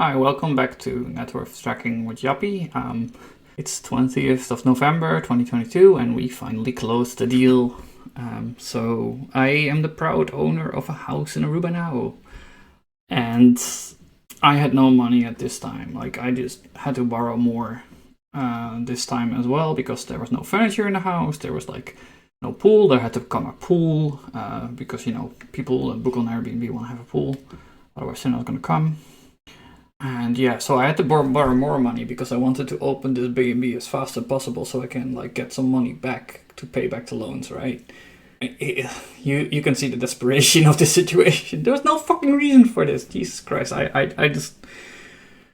Hi, welcome back to Net Worth Tracking with Jappie. It's 20th of November 2022 and we finally closed the deal. So I am the proud owner of a house in Aruba now. And I had no money at this time. Like, I just had to borrow more this time as well because there was no furniture in the house. There was like no pool. There had to come a pool because, people that book on Airbnb want to have a pool. Otherwise they're not going to come. And yeah, so I had to borrow more money because I wanted to open this B&B as fast as possible so I can like get some money back to pay back the loans, right? You can see the desperation of the situation. There was no fucking reason for this. Jesus Christ, I just...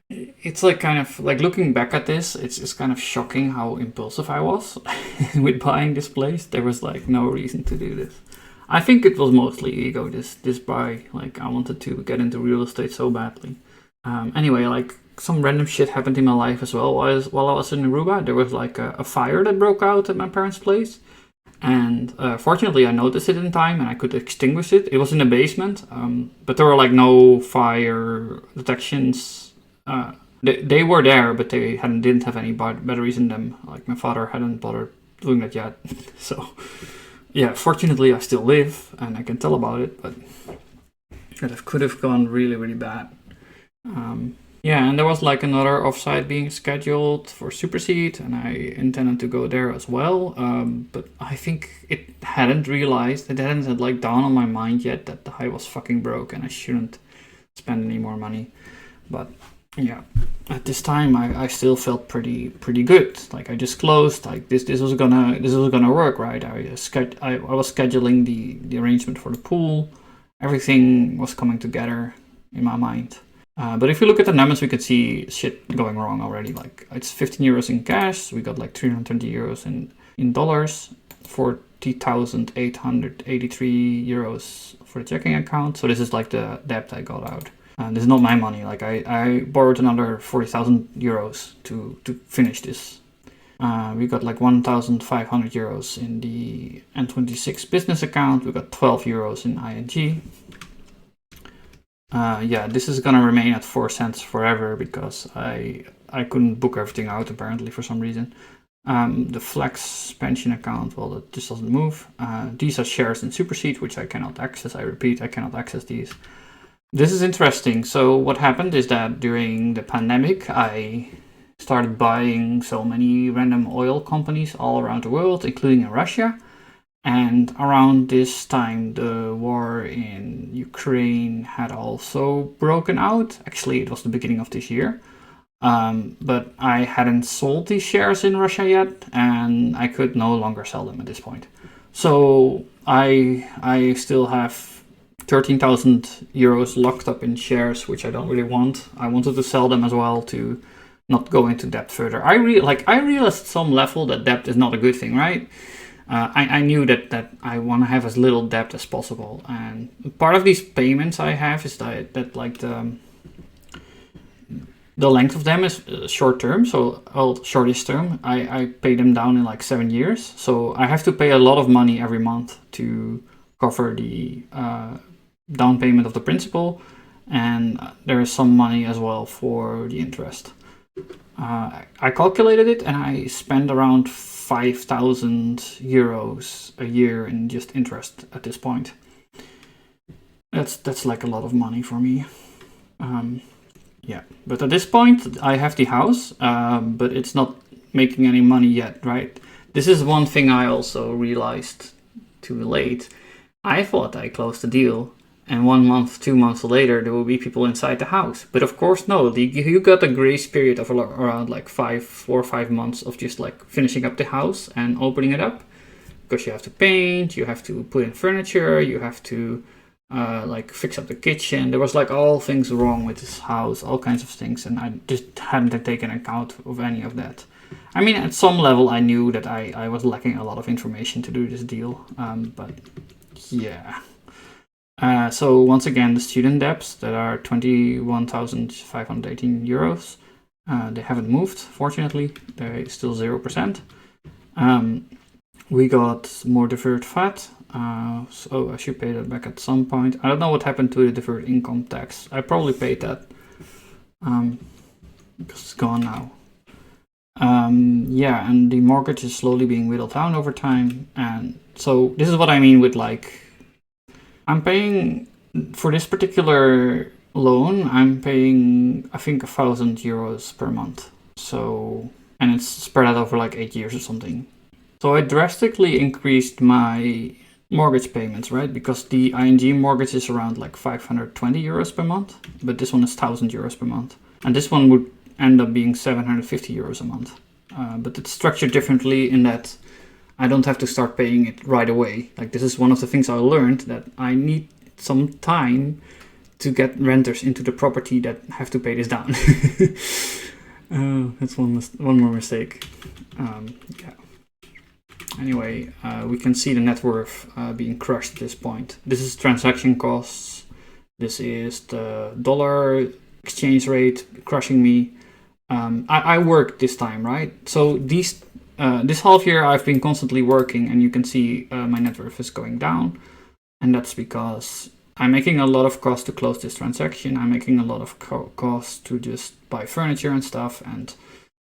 It's like kind of like looking back at this, it's kind of shocking how impulsive I was with buying this place. There was like no reason to do this. I think it was mostly ego, this buy. Like I wanted to get into real estate so badly. Anyway, like some random shit happened in my life as well. While I was in Aruba, there was like a fire that broke out at my parents' place. And fortunately, I noticed it in time and I could extinguish it. It was in the basement, but there were like no fire detections. They were there, but they didn't have any batteries in them. Like my father hadn't bothered doing that yet. So yeah, fortunately, I still live and I can tell about it, but it could have gone really, really bad. Yeah, and there was like another offsite being scheduled for supercede, and I intended to go there as well. But I think it hadn't like dawned on my mind yet that the high was fucking broke and I shouldn't spend any more money. But yeah, at this time I still felt pretty good. Like I just closed. Like this was gonna work, right? I was scheduling the arrangement for the pool. Everything was coming together in my mind. But if you look at the numbers, we could see shit going wrong already. Like it's 15 euros in cash. We got like 320 euros in dollars, 40,883 euros for the checking account. So this is like the debt I got out. This is not my money. Like I borrowed another 40,000 euros to finish this. We got like 1,500 euros in the N26 business account. We got 12 euros in ING. Yeah, this is gonna remain at 4 cents forever because I couldn't book everything out apparently for some reason. The flex pension account, well, that just doesn't move. These are shares in supercede, which I cannot access. I repeat, I cannot access these. This is interesting. So what happened is that during the pandemic, I started buying so many random oil companies all around the world, including in Russia. And around this time, the war in Ukraine had also broken out. Actually, it was the beginning of this year. But I hadn't sold these shares in Russia yet, and I could no longer sell them at this point. So I still have 13,000 euros locked up in shares, which I don't really want. I wanted to sell them as well to not go into debt further. I realized at some level that debt is not a good thing, right? I knew that I want to have as little debt as possible, and part of these payments I have is that like the length of them is short term, so shortest term. I pay them down in like 7 years, so I have to pay a lot of money every month to cover the down payment of the principal, and there is some money as well for the interest. I calculated it and I spend around 5,000 euros a year in just interest at this point. That's like a lot of money for me. Yeah, but at this point I have the house, but it's not making any money yet, right? This is one thing I also realized too late. I thought I closed the deal, and 1 month, 2 months later, there will be people inside the house. But of course, no. You got a grace period of around like 4 or 5 months of just like finishing up the house and opening it up. Because you have to paint, you have to put in furniture, you have to like fix up the kitchen. There was like all things wrong with this house, all kinds of things. And I just hadn't taken account of any of that. I mean, at some level, I knew that I was lacking a lot of information to do this deal. But yeah. So once again, the student debts that are 21,518 euros, they haven't moved, fortunately. They're still 0%. We got more deferred VAT, so I should pay that back at some point. I don't know what happened to the deferred income tax. I probably paid that. because it's gone now. Yeah, and the mortgage is slowly being whittled down over time. And so this is what I mean with like, I'm paying for this particular loan, I'm paying, I think, 1,000 euros per month. So, and it's spread out over like 8 years or something. So I drastically increased my mortgage payments, right? Because the ING mortgage is around like 520 euros per month, but this one is 1,000 euros per month. And this one would end up being 750 euros a month. But it's structured differently in that I don't have to start paying it right away. Like, this is one of the things I learned, that I need some time to get renters into the property that have to pay this down. That's one more mistake. Yeah. Anyway, we can see the net worth being crushed at this point. This is transaction costs. This is the dollar exchange rate crushing me. I worked this time, right? So this half year I've been constantly working, and you can see my net worth is going down. And that's because I'm making a lot of cost to close this transaction. I'm making a lot of cost to just buy furniture and stuff, and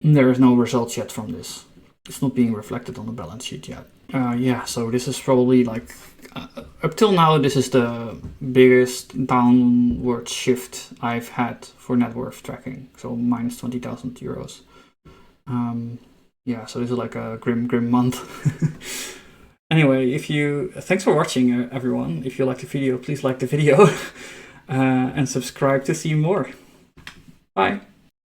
there is no results yet from this. It's not being reflected on the balance sheet yet. Yeah, so this is probably like, up till now, this is the biggest downward shift I've had for net worth tracking. So minus 20,000 euros. Yeah, so this is like a grim month. Anyway, thanks for watching, everyone. If you liked the video, please like the video and subscribe to see more. Bye.